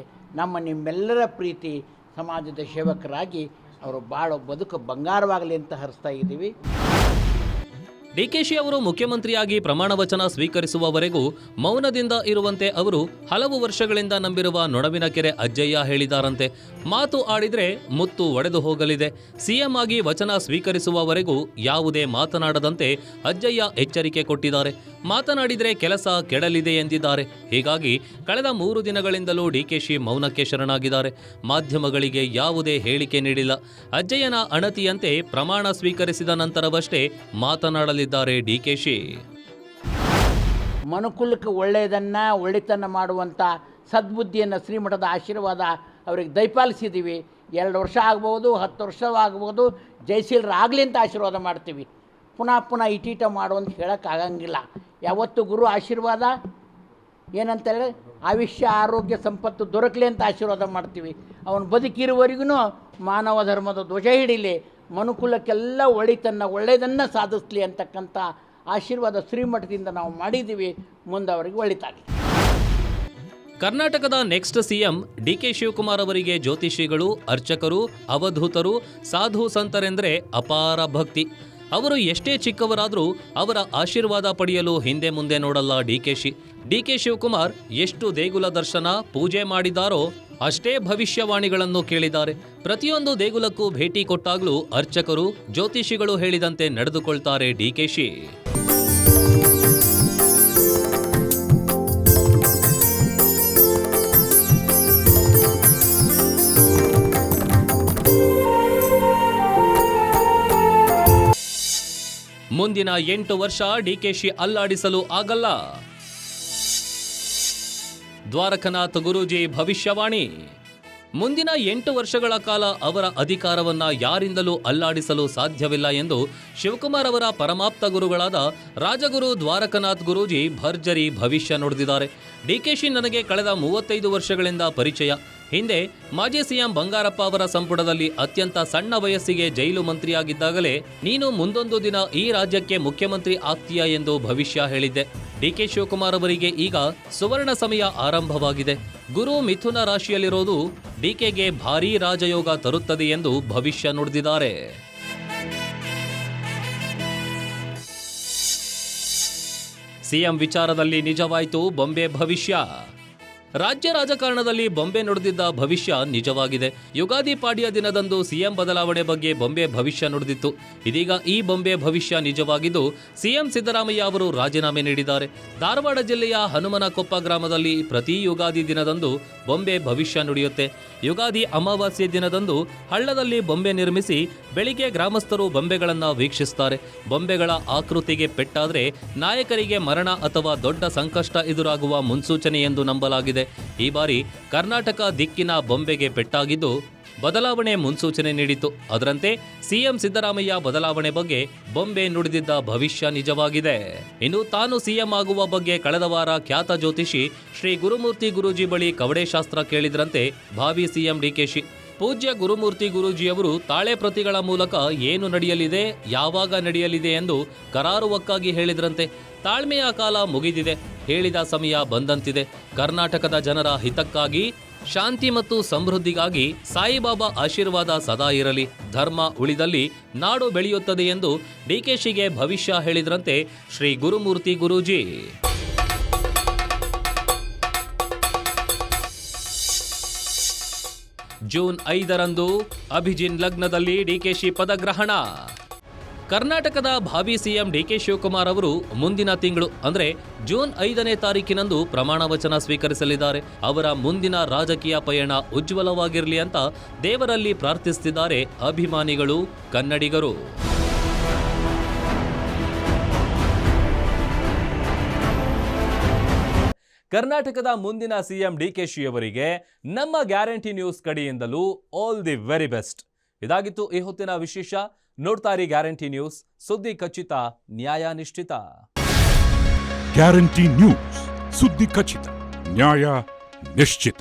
ನಿಮ್ಮೆಲ್ಲರ ಪ್ರೀತಿ ಸಮಾಜದ ಸೇವಕರಾಗಿ ಅವರು ಬಾಳೋ ಬದುಕು ಬಂಗಾರವಾಗಲಿ ಅಂತ ಹರಿಸ್ತಾ ಇದ್ದೀವಿ. ಡಿಕೆಶಿ ಅವರು ಮುಖ್ಯಮಂತ್ರಿಯಾಗಿ ಪ್ರಮಾಣ ವಚನ ಸ್ವೀಕರಿಸುವವರೆಗೂ ಮೌನದಿಂದ ಇರುವಂತೆ ಅವರು ಹಲವು ವರ್ಷಗಳಿಂದ ನಂಬಿರುವ ನೊಣವಿನ ಕೆರೆ ಅಜ್ಜಯ್ಯ ಹೇಳಿದಾರಂತೆ. ಮಾತು ಆಡಿದ್ರೆ ಮುತ್ತು ಒಡೆದು ಹೋಗಲಿದೆ. ಸಿಎಂ ಆಗಿ ವಚನ ಸ್ವೀಕರಿಸುವವರೆಗೂ ಯಾವುದೇ ಮಾತನಾಡದಂತೆ ಅಜ್ಜಯ್ಯ ಎಚ್ಚರಿಕೆ ಕೊಟ್ಟಿದ್ದಾರೆ. ಮಾತನಾಡಿದರೆ ಕೆಲಸ ಕೆಡಲಿದೆ ಎಂದಿದ್ದಾರೆ. ಹೀಗಾಗಿ ಕಳೆದ 3 ದಿನಗಳಿಂದಲೂ ಡಿಕೆಶಿ ಮೌನಕ್ಕೆ ಶರಣಾಗಿದ್ದಾರೆ. ಮಾಧ್ಯಮಗಳಿಗೆ ಯಾವುದೇ ಹೇಳಿಕೆ ನೀಡಿಲ್ಲ. ಅಜ್ಜಯ್ಯನ ಅಣತಿಯಂತೆ ಪ್ರಮಾಣ ಸ್ವೀಕರಿಸಿದ ನಂತರವಷ್ಟೇ ಮಾತನಾಡಲಿದ್ದಾರೆ ಡಿಕೆಶಿ. ಮನುಕುಲಕ್ಕೆ ಒಳ್ಳೆಯದನ್ನು ಒಳ್ಳೆತನ ಮಾಡುವಂಥ ಸದ್ಬುದ್ಧಿಯನ್ನು ಶ್ರೀಮಠದ ಆಶೀರ್ವಾದ ಅವರಿಗೆ ದಯಪಾಲಿಸಿದ್ದೀವಿ. 2 ವರ್ಷ ಆಗ್ಬೋದು, 10 ವರ್ಷ ಆಗ್ಬೋದು, ಜಯಶೀಲರಾಗಲಿ ಅಂತ ಆಶೀರ್ವಾದ ಮಾಡ್ತೀವಿ. ಪುನಃ ಇಟೀಟ ಮಾಡುವಂತ ಹೇಳೋಕ್ಕಾಗಂಗಿಲ್ಲ. ಯಾವತ್ತು ಗುರು ಆಶೀರ್ವಾದ ಏನಂತೇಳಿ ಆಯುಷ್ಯ ಆರೋಗ್ಯ ಸಂಪತ್ತು ದೊರಕಲಿ ಅಂತ ಆಶೀರ್ವಾದ ಮಾಡ್ತೀವಿ. ಅವನು ಬದುಕಿರುವವರೆಗೂ ಮಾನವ ಧರ್ಮದ ಧ್ವಜ ಹಿಡೀಲಿ, ಮನುಕುಲಕ್ಕೆಲ್ಲ ಒಳ್ಳೆಯದನ್ನು ಸಾಧಿಸಲಿ ಅಂತಕ್ಕಂಥ ಆಶೀರ್ವಾದ ಶ್ರೀಮಠದಿಂದ ನಾವು ಮಾಡಿದ್ದೀವಿ. ಮುಂದೆ ಅವರಿಗೆ ಒಳಿತಾಗಲಿ. ಕರ್ನಾಟಕದ ನೆಕ್ಸ್ಟ್ ಸಿಎಂ ಡಿಕೆ ಶಿವಕುಮಾರ್ ಅವರಿಗೆ ಜ್ಯೋತಿಷಿಗಳು, ಅರ್ಚಕರು, ಅವಧೂತರು, ಸಾಧು ಸಂತರೆಂದರೆ ಅಪಾರ ಭಕ್ತಿ. ಅವರು ಎಷ್ಟೇ ಚಿಕ್ಕವರಾದರೂ ಅವರ ಆಶೀರ್ವಾದ ಪಡೆಯಲು ಹಿಂದೆ ಮುಂದೆ ನೋಡಲ್ಲ ಡಿಕೆ ಶಿವಕುಮಾರ್ ಎಷ್ಟು ದೇಗುಲ ದರ್ಶನ, ಪೂಜೆ ಮಾಡಿದಾರೋ ಅಷ್ಟೇ ಭವಿಷ್ಯವಾಣಿಗಳನ್ನು ಕೇಳಿದ್ದಾರೆ. ಪ್ರತಿಯೊಂದು ದೇಗುಲಕ್ಕೂ ಭೇಟಿ ಕೊಟ್ಟಾಗಲೂ ಅರ್ಚಕರು, ಜ್ಯೋತಿಷಿಗಳು ಹೇಳಿದಂತೆ ನಡೆದುಕೊಳ್ತಾರೆ ಡಿಕೆಶಿ. ಮುಂದಿನ 8 ವರ್ಷ ಡಿಕೆಶಿ ಅಲ್ಲಾಡಿಸಲು ಆಗಲ್ಲ. ದ್ವಾರಕನಾಥ್ ಗುರೂಜಿ ಭವಿಷ್ಯವಾಣಿ. ಮುಂದಿನ 8 ವರ್ಷಗಳ ಕಾಲ ಅವರ ಅಧಿಕಾರವನ್ನ ಯಾರಿಂದಲೂ ಅಲ್ಲಾಡಿಸಲು ಸಾಧ್ಯವಿಲ್ಲ ಎಂದು ಶಿವಕುಮಾರ್ ಅವರ ಪರಮಾಪ್ತ ಗುರುಗಳಾದ ರಾಜಗುರು ದ್ವಾರಕನಾಥ್ ಗುರೂಜಿ ಭರ್ಜರಿ ಭವಿಷ್ಯ ನುಡಿದಿದ್ದಾರೆ. ಡಿಕೆಶಿ ನನಗೆ ಕಳೆದ 35 ವರ್ಷಗಳಿಂದ ಪರಿಚಯ. ಹಿಂದೆ ಮಾಜಿ ಸಿಎಂ ಬಂಗಾರಪ್ಪ ಅವರ ಸಂಪುಟದಲ್ಲಿ ಅತ್ಯಂತ ಸಣ್ಣ ವಯಸ್ಸಿಗೆ ಜೈಲು ಮಂತ್ರಿಯಾಗಿದ್ದಾಗಲೇ ನೀನು ಮುಂದೊಂದು ದಿನ ಈ ರಾಜ್ಯಕ್ಕೆ ಮುಖ್ಯಮಂತ್ರಿ ಆಗ್ತೀಯಾ ಎಂದು ಭವಿಷ್ಯ ಹೇಳಿದ್ದೆ. ಡಿಕೆ ಶಿವಕುಮಾರ್ ಅವರಿಗೆ ಈಗ ಸುವರ್ಣ ಸಮಯ ಆರಂಭವಾಗಿದೆ. ಗುರು ಮಿಥುನ ರಾಶಿಯಲ್ಲಿರೋದು ಡಿಕೆಗೆ ಭಾರೀ ರಾಜಯೋಗ ತರುತ್ತದೆ ಎಂದು ಭವಿಷ್ಯ ನುಡಿದಿದ್ದಾರೆ. ಸಿಎಂ ವಿಚಾರದಲ್ಲಿ ನಿಜವಾಯಿತು ಬೊಂಬೆ ಭವಿಷ್ಯ. ರಾಜ್ಯ ರಾಜಕಾರಣದಲ್ಲಿ ಬೊಂಬೆ ನುಡಿದಿದ್ದ ಭವಿಷ್ಯ ನಿಜವಾಗಿದೆ. ಯುಗಾದಿ ಪಾಡ್ಯ ದಿನದಂದು ಸಿಎಂ ಬದಲಾವಣೆ ಬಗ್ಗೆ ಬೊಂಬೆ ಭವಿಷ್ಯ ನುಡಿದಿತ್ತು. ಇದೀಗ ಈ ಬೊಂಬೆ ಭವಿಷ್ಯ ನಿಜವಾಗಿದ್ದು ಸಿಎಂ ಸಿದ್ದರಾಮಯ್ಯ ಅವರು ರಾಜೀನಾಮೆ ನೀಡಿದ್ದಾರೆ. ಧಾರವಾಡ ಜಿಲ್ಲೆಯ ಹನುಮನಕೊಪ್ಪ ಗ್ರಾಮದಲ್ಲಿ ಪ್ರತಿ ಯುಗಾದಿ ದಿನದಂದು ಬೊಂಬೆ ಭವಿಷ್ಯ ನುಡಿಯುತ್ತೆ. ಯುಗಾದಿ ಅಮಾವಾಸ್ಯೆ ದಿನದಂದು ಹಳ್ಳದಲ್ಲಿ ಬೊಂಬೆ ನಿರ್ಮಿಸಿ ಬೆಳಿಗ್ಗೆ ಗ್ರಾಮಸ್ಥರು ಬೊಂಬೆಗಳನ್ನು ವೀಕ್ಷಿಸುತ್ತಾರೆ. ಬೊಂಬೆಗಳ ಆಕೃತಿಗೆ ಪೆಟ್ಟಾದರೆ ನಾಯಕರಿಗೆ ಮರಣ ಅಥವಾ ದೊಡ್ಡ ಸಂಕಷ್ಟ ಎದುರಾಗುವ ಮುನ್ಸೂಚನೆ ಎಂದು ನಂಬಲಾಗಿದೆ. ಈ ಬಾರಿ ಕರ್ನಾಟಕ ದಿಕ್ಕಿನ ಬೊಂಬೆಗೆ ಪೆಟ್ಟಾಗಿದ್ದು ಬದಲಾವಣೆ ಮುನ್ಸೂಚನೆ ನೀಡಿತು. ಅದರಂತೆ ಸಿಎಂ ಸಿದ್ದರಾಮಯ್ಯ ಬದಲಾವಣೆ ಬಗ್ಗೆ ಬೊಂಬೆ ನುಡಿದಿದ್ದ ಭವಿಷ್ಯ ನಿಜವಾಗಿದೆ. ಇನ್ನು ತಾನು ಸಿಎಂ ಆಗುವ ಬಗ್ಗೆ ಕಳೆದ ವಾರ ಖ್ಯಾತ ಜ್ಯೋತಿಷಿ ಶ್ರೀ ಗುರುಮೂರ್ತಿ ಗುರೂಜಿ ಬಳಿ ಕವಡೆ ಶಾಸ್ತ್ರ ಕೇಳಿದ್ರಂತೆ ಭಾವಿ ಸಿಎಂ ಡಿಕೆಶಿ. ಪೂಜ್ಯ ಗುರುಮೂರ್ತಿ ಗುರೂಜಿಯವರು ತಾಳೆ ಪ್ರತಿಗಳ ಮೂಲಕ ಏನು ನಡೆಯಲಿದೆ, ಯಾವಾಗ ನಡೆಯಲಿದೆ ಎಂದು ಕರಾರುವಕ್ಕಾಗಿ ಹೇಳಿದ್ರಂತೆ. ತಾಳ್ಮೆಯ ಕಾಲ ಮುಗಿದಿದೆ, ಹೇಳಿದ ಸಮಯ ಬಂದಂತಿದೆ. ಕರ್ನಾಟಕದ ಜನರ ಹಿತಕ್ಕಾಗಿ, ಶಾಂತಿ ಮತ್ತು ಸಮೃದ್ಧಿಗಾಗಿ ಸಾಯಿಬಾಬಾ ಆಶೀರ್ವಾದ ಸದಾ ಇರಲಿ. ಧರ್ಮ ಉಳಿದಲ್ಲಿ ನಾಡು ಬೆಳೆಯುತ್ತದೆ ಎಂದು ಡಿಕೆಶಿಗೆ ಭವಿಷ್ಯ ಹೇಳಿದ್ರಂತೆ ಶ್ರೀ ಗುರುಮೂರ್ತಿ ಗುರೂಜಿ. ಜೂನ್ 5ರಂದು ಅಭಿಜಿನ್ ಲಗ್ನದಲ್ಲಿ ಡಿಕೆಶಿ ಪದಗ್ರಹಣ. ಕರ್ನಾಟಕದ ಭಾವಿ ಸಿಎಂ ಡಿಕೆ ಶಿವಕುಮಾರ್ ಅವರು ಮುಂದಿನ ತಿಂಗಳು ಅಂದರೆ ಜೂನ್ 5ನೇ ತಾರೀಕಿನಂದು ಪ್ರಮಾಣ ವಚನ ಸ್ವೀಕರಿಸಲಿದ್ದಾರೆ. ಅವರ ಮುಂದಿನ ರಾಜಕೀಯ ಪಯಣ ಉಜ್ವಲವಾಗಿರಲಿ ಅಂತ ದೇವರಲ್ಲಿ ಪ್ರಾರ್ಥಿಸುತ್ತಿದ್ದಾರೆ ಅಭಿಮಾನಿಗಳು, ಕನ್ನಡಿಗರು. ಕರ್ನಾಟಕದ ಮುಂದಿನ ಸಿಎಂ ಡಿಕೆಶಿ ಅವರಿಗೆ ನಮ್ಮ ಗ್ಯಾರಂಟಿ ನ್ಯೂಸ್ ಕಡೆಯಿಂದಲೂ ಆಲ್ ದಿ ವೆರಿ ಬೆಸ್ಟ್. ಇದಾಗಿತ್ತು ಈ ಹೊತ್ತಿನ ವಿಶೇಷ. ನೋಡ್ತಾ ಇರಿ ಗ್ಯಾರಂಟಿ ನ್ಯೂಸ್, ಸುದ್ದಿ ಖಚಿತ, ನ್ಯಾಯ ನಿಶ್ಚಿತ. ಗ್ಯಾರಂಟಿ ನ್ಯೂಸ್, ಸುದ್ದಿ ಖಚಿತ, ನ್ಯಾಯ ನಿಶ್ಚಿತ.